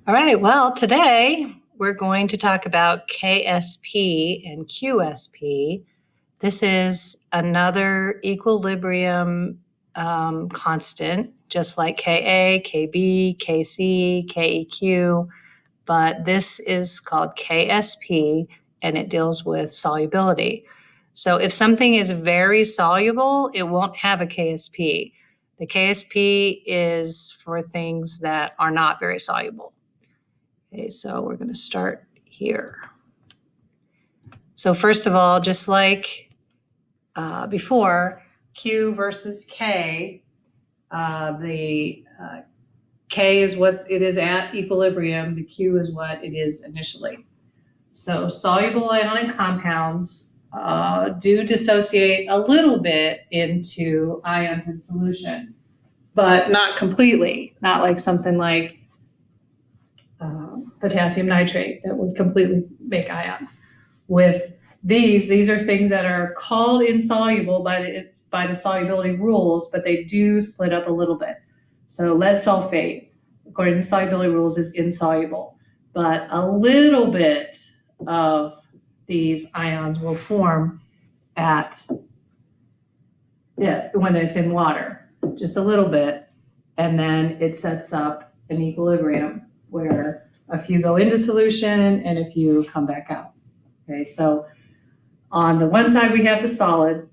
All right, well, today we're going to talk about KSP and QSP. This is another equilibrium constant, just like Ka, Kb, Kc, Keq, but this is called KSP and it deals with solubility. So if something is very soluble, it won't have a KSP. The KSP is for things that are not very soluble. Okay, so we're going to start here. So first of all, just like before, Q versus K, K is what it is at equilibrium, the Q is what it is initially. So soluble ionic compounds do dissociate a little bit into ions in solution, but not completely, not like something like potassium nitrate that would completely make ions. With these are things that are called insoluble by the solubility rules, but they do split up a little bit. So lead sulfate, according to solubility rules, is insoluble, but a little bit of these ions will form when it's in water, just a little bit, and then it sets up an equilibrium where a few go into solution and a few come back out. Okay, so on the one side we have the solid,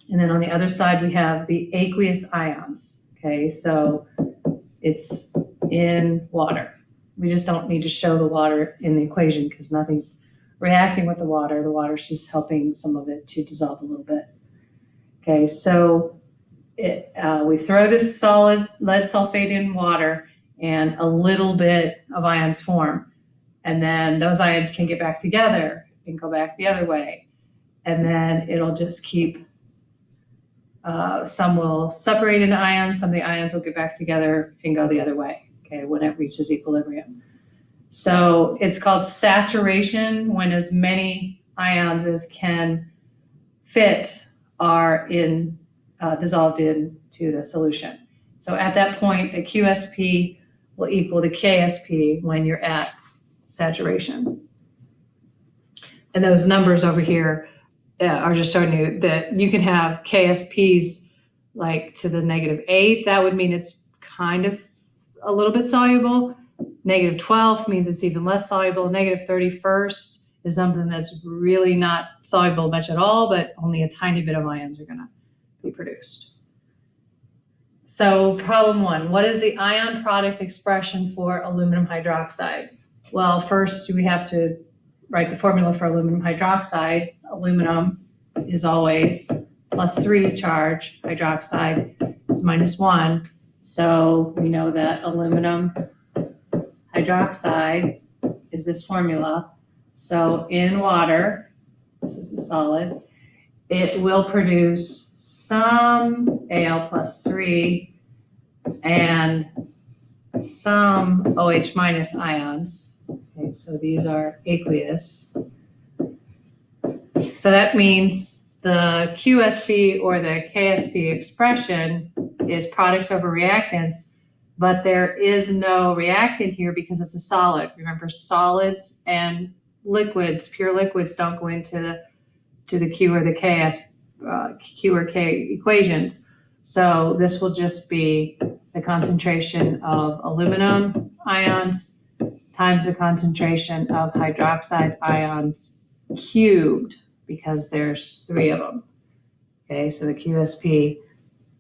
and then on the other side we have the aqueous ions. Okay, so it's in water. We just don't need to show the water in the equation because nothing's reacting with the water. The water's just helping some of it to dissolve a little bit. Okay, so we throw this solid lead sulfate in water and a little bit of ions form. And then those ions can get back together and go back the other way. And then it'll just keep, some will separate into ions, some of the ions will get back together and go the other way, okay, when it reaches equilibrium. So it's called saturation when as many ions as can fit are dissolved into the solution. So at that point, the QSP will equal the KSP when you're at saturation. And those numbers over here are just showing you that you can have KSPs like to the -8. That would mean it's kind of a little bit soluble. -12 means it's even less soluble. -31st is something that's really not soluble much at all, but only a tiny bit of ions are going to be produced. So problem 1, what is the ion product expression for aluminum hydroxide? Well, first we have to write the formula for aluminum hydroxide. Aluminum is always +3 charge, hydroxide is -1. So we know that aluminum hydroxide is this formula. So in water, this is the solid, it will produce some Al+3 and some OH- ions. Okay, so these are aqueous. So that means the QSP or the KSP expression is products over reactants, but there is no reactant here because it's a solid. Remember, solids and liquids, pure liquids, don't go into the Q or the Q or K equations. So this will just be the concentration of aluminum ions times the concentration of hydroxide ions cubed, because there's 3 of them. Okay, so the QSP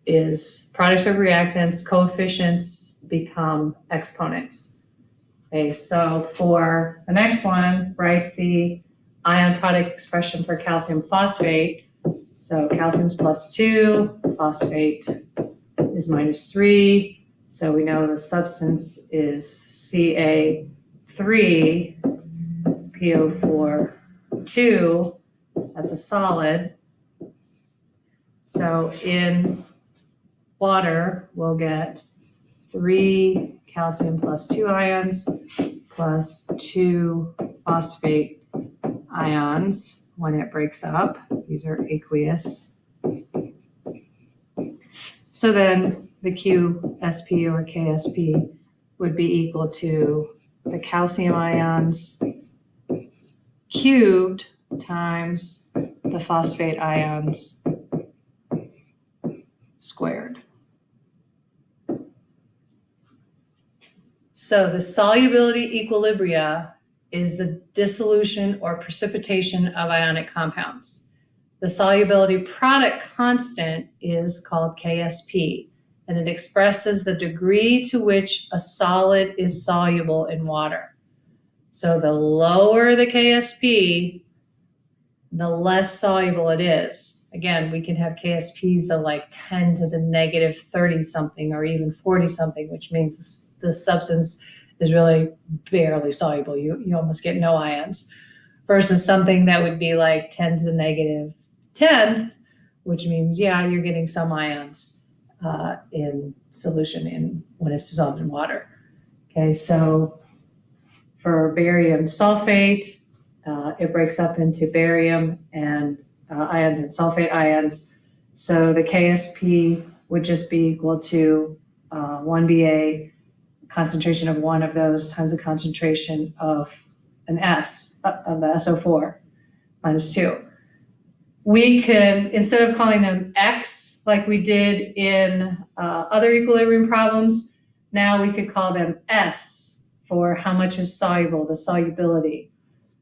is products of reactants, coefficients become exponents. Okay, so for the next one, write the ion product expression for calcium phosphate. So calcium's +2, phosphate is -3. So we know the substance is Ca3, PO4, that's a solid. So in water, we'll get 3 calcium +2 ions plus 2 phosphate ions when it breaks up. These are aqueous. So then the QSP or KSP would be equal to the calcium ions cubed times the phosphate ions squared. So the solubility equilibria is the dissolution or precipitation of ionic compounds. The solubility product constant is called KSP, and it expresses the degree to which a solid is soluble in water. So the lower the KSP, the less soluble it is. Again, we can have KSPs of like 10 to the negative 30 something or even 40 something, which means the substance is really barely soluble. You almost get no ions, versus something that would be like 10 to the negative 10th, which means, yeah, you're getting some ions in solution when it's dissolved in water. Okay, so for barium sulfate, it breaks up into barium and ions and sulfate ions. So the KSP would just be equal to 1Ba, concentration of one of those times the concentration of an S, of the SO4, minus 2. We can, instead of calling them X like we did in other equilibrium problems, now we could call them S for how much is soluble, the solubility.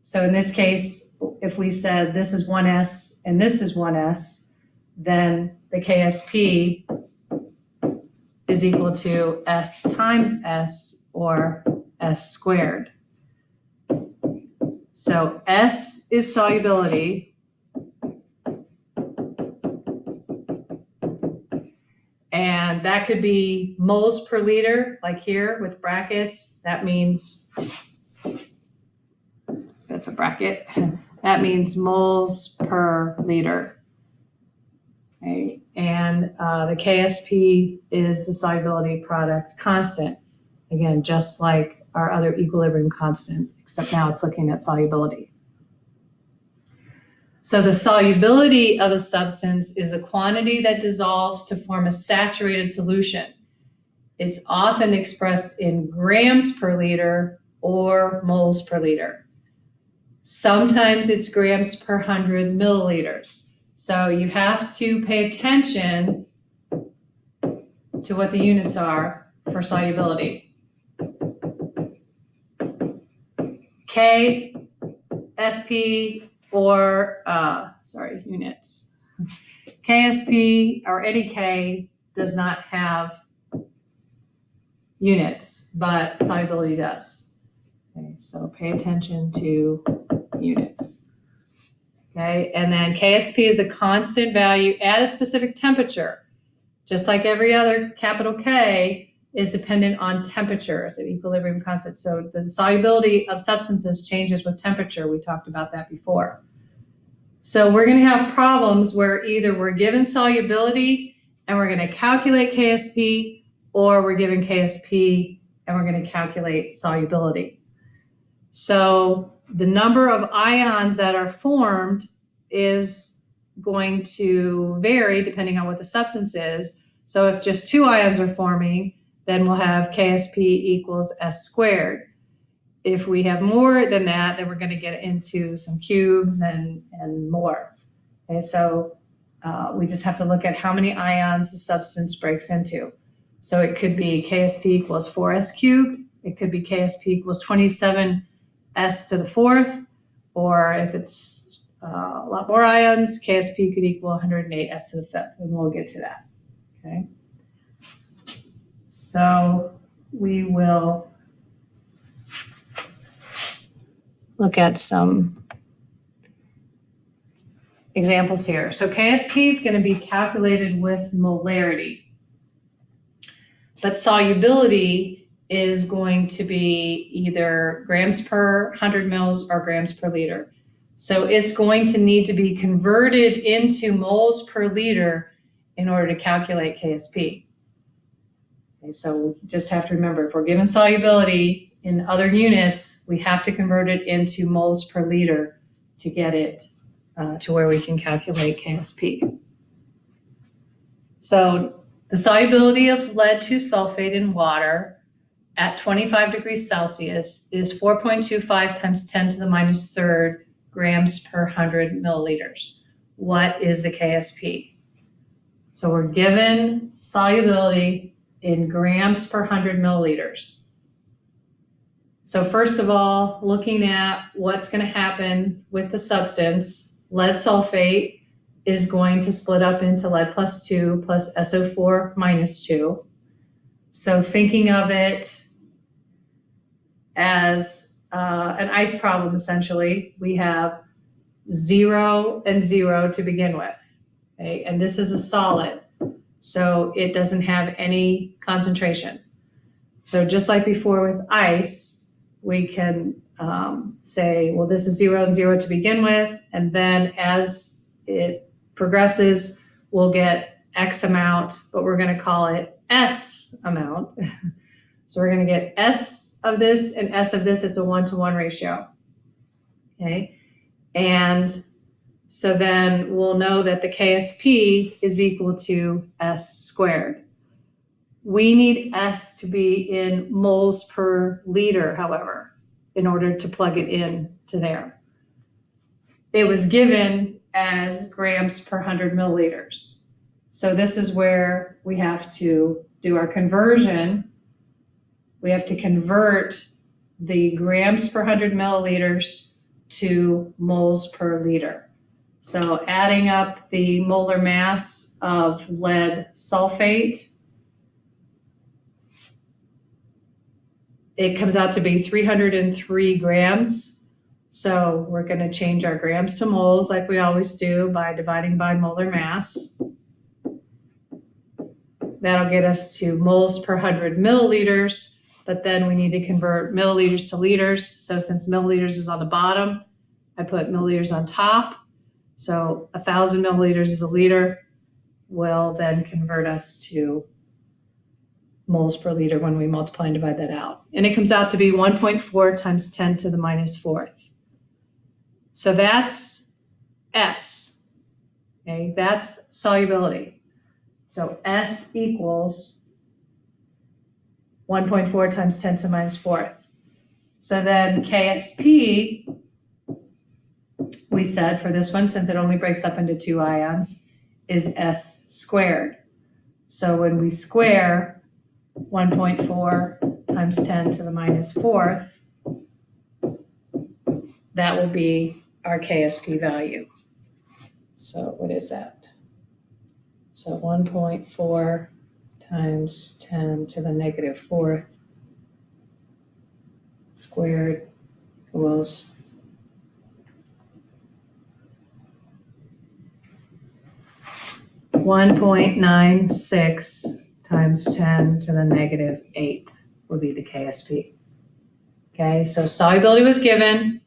So in this case, if we said this is 1S and this is 1S, then the KSP is equal to S times S, or S squared. So S is solubility, and that could be moles per liter, like here with brackets. That means, that's a bracket, that means moles per liter. Okay. And the KSP is the solubility product constant. Again, just like our other equilibrium constant, except now it's looking at solubility. So the solubility of a substance is the quantity that dissolves to form a saturated solution. It's often expressed in grams per liter or moles per liter. Sometimes it's grams per 100 milliliters. So you have to pay attention to what the units are for solubility. K, SP, or, units. KSP or any K does not have units, but solubility does. Okay, so pay attention to units. Okay, and then KSP is a constant value at a specific temperature. Just like every other capital K is dependent on temperature as an equilibrium constant. So the solubility of substances changes with temperature. We talked about that before. So we're going to have problems where either we're given solubility and we're going to calculate KSP, or we're given KSP and we're going to calculate solubility. So the number of ions that are formed is going to vary depending on what the substance is. So if just 2 ions are forming, then we'll have KSP equals S squared. If we have more than that, then we're going to get into some cubes and more. Okay, so we just have to look at how many ions the substance breaks into. So it could be KSP equals 4S cubed. It could be KSP equals 27 S to the 4th, or if it's a lot more ions, KSP could equal 108 S to the 5th, and we'll get to that. Okay. So we will look at some examples here. So KSP is going to be calculated with molarity, but solubility is going to be either grams per 100 mils or grams per liter. So it's going to need to be converted into moles per liter in order to calculate KSP. Okay, so we just have to remember, if we're given solubility in other units, we have to convert it into moles per liter to get it to where we can calculate KSP. So the solubility of lead 2 sulfate in water at 25 degrees Celsius is 4.25 times 10 to the minus third grams per 100 milliliters. What is the KSP? So we're given solubility in grams per 100 milliliters. So first of all, looking at what's going to happen with the substance, lead sulfate is going to split up into lead plus 2 plus SO4 minus 2. So thinking of it as an ice problem, essentially, we have 0 and 0 to begin with. Okay? And this is a solid, so it doesn't have any concentration. So just like before with ice, we can say, well, this is 0 and 0 to begin with, and then as it progresses, we'll get X amount, but we're going to call it S amount. So we're going to get S of this and S of this. It's a 1-to-1 ratio. Okay. And so then we'll know that the KSP is equal to S squared. We need S to be in moles per liter, however, in order to plug it in to there. It was given as grams per 100 milliliters. So this is where we have to do our conversion. We have to convert the grams per 100 milliliters to moles per liter. So adding up the molar mass of lead sulfate, it comes out to be 303 grams. So we're going to change our grams to moles like we always do by dividing by molar mass. That'll get us to moles per 100 milliliters, but then we need to convert milliliters to liters. So since milliliters is on the bottom, I put milliliters on top. So 1,000 milliliters is a liter, will then convert us to moles per liter when we multiply and divide that out. And it comes out to be 1.4 times 10 to the minus fourth. So that's S, okay? That's solubility. So S equals 1.4 times 10 to the minus fourth. So then KSP, we said for this one, since it only breaks up into 2 ions, is S squared. So when we square 1.4 times 10 to the minus fourth, that will be our KSP value. So what is that? So 1.4 times 10 to the negative fourth squared equals 1.96 times 10 to the negative eighth would be the KSP. Okay, so solubility was given.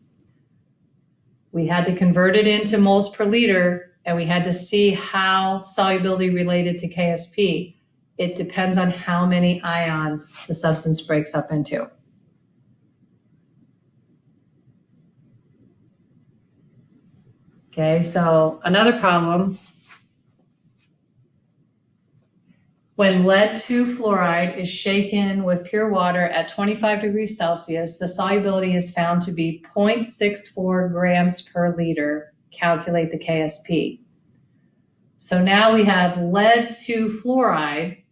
We had to convert it into moles per liter, and we had to see how solubility related to KSP. It depends on how many ions the substance breaks up into. Okay, so another problem. When lead 2 fluoride is shaken with pure water at 25 degrees Celsius, the solubility is found to be 0.64 grams per liter. Calculate the KSP. So now we have lead 2 fluoride,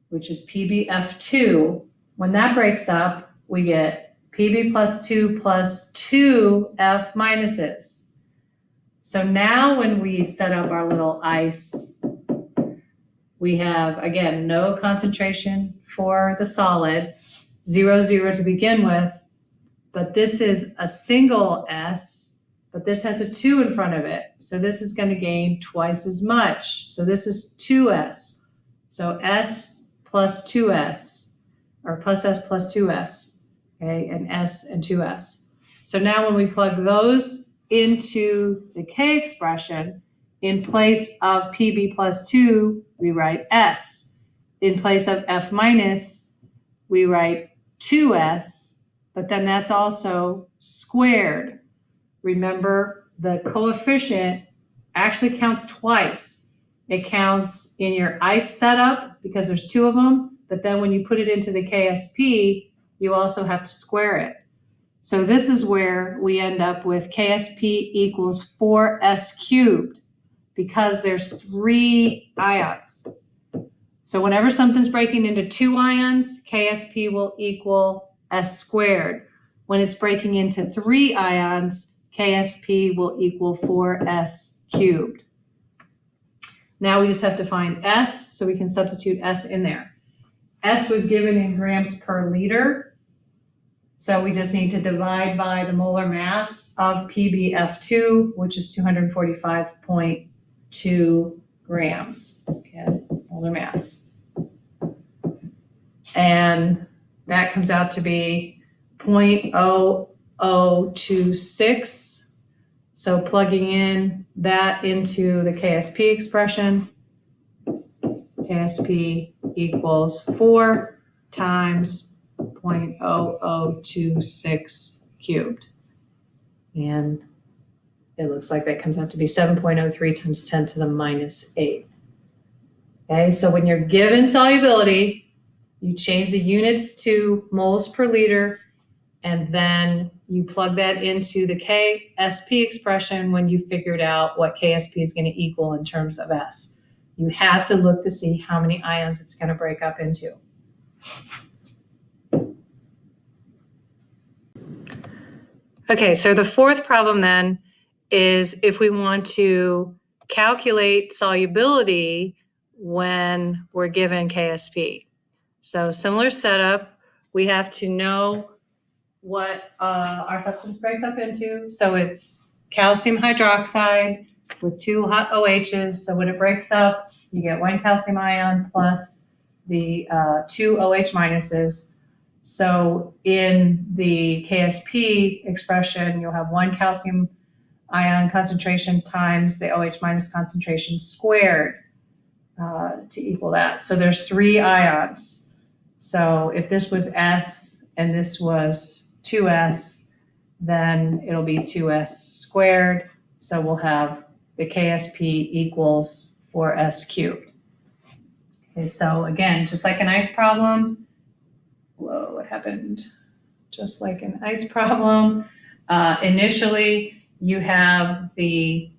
which is PbF2. When that breaks up, we get Pb plus 2 plus 2 F minuses. So now when we set up our little ice, we have, again, no concentration for the solid, 0, 0 to begin with, but this is a single S, but this has a 2 in front of it. So this is going to gain twice as much. So this is 2S. So S plus 2S, or plus S plus 2S, okay, and S and 2S. So now when we plug those into the K expression, in place of Pb plus 2, we write S. In place of F minus, we write 2S, but then that's also squared. Remember, the coefficient actually counts twice. It counts in your ice setup because there's 2 of them, but then when you put it into the KSP, you also have to square it. So this is where we end up with KSP equals 4S cubed, because there's 3 ions. So whenever something's breaking into 2 ions, KSP will equal S squared. When it's breaking into 3 ions, KSP will equal 4S cubed. Now we just have to find S, so we can substitute S in there. S was given in grams per liter, so we just need to divide by the molar mass of PbF2, which is 245.2 grams. Okay, molar mass. And that comes out to be 0.0026. So plugging in that into the KSP expression, KSP equals 4 times 0.0026 cubed. And it looks like that comes out to be 7.03 times 10 to the minus 8. Okay, so when you're given solubility, you change the units to moles per liter, and then you plug that into the KSP expression when you figured out what KSP is going to equal in terms of S. You have to look to see how many ions it's going to break up into. Okay, so the fourth problem then is if we want to calculate solubility when we're given KSP. So similar setup, we have to know what our substance breaks up into. So it's calcium hydroxide with 2 hot OHs. So when it breaks up, you get 1 calcium ion plus the 2 OH minuses. So in the KSP expression, you'll have 1 calcium ion concentration times the OH minus concentration squared to equal that. So there's 3 ions. So if this was S and this was 2S, then it'll be 2S squared. So we'll have the KSP equals 4S cubed. Okay, so again, just like an ice problem, whoa, what happened? Just like an ice problem, initially you have the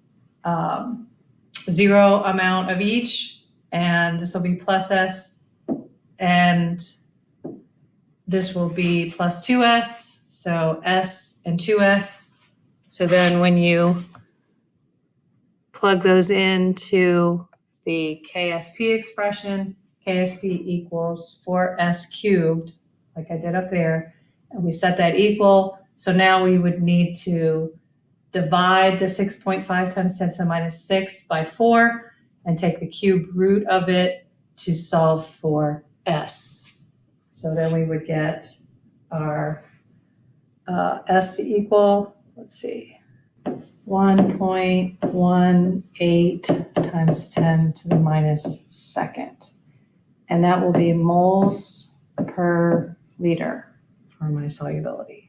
0 amount of each, and this will be plus S, and this will be plus 2S, so S and 2S. So then when you plug those into the KSP expression, KSP equals 4S cubed, like I did up there, and we set that equal. So now we would need to divide the 6.5 times 10 to the minus 6 by 4 and take the cube root of it to solve for S. So then we would get our S to equal, let's see, 1.18 times 10 to the minus second. And that will be moles per liter for my solubility.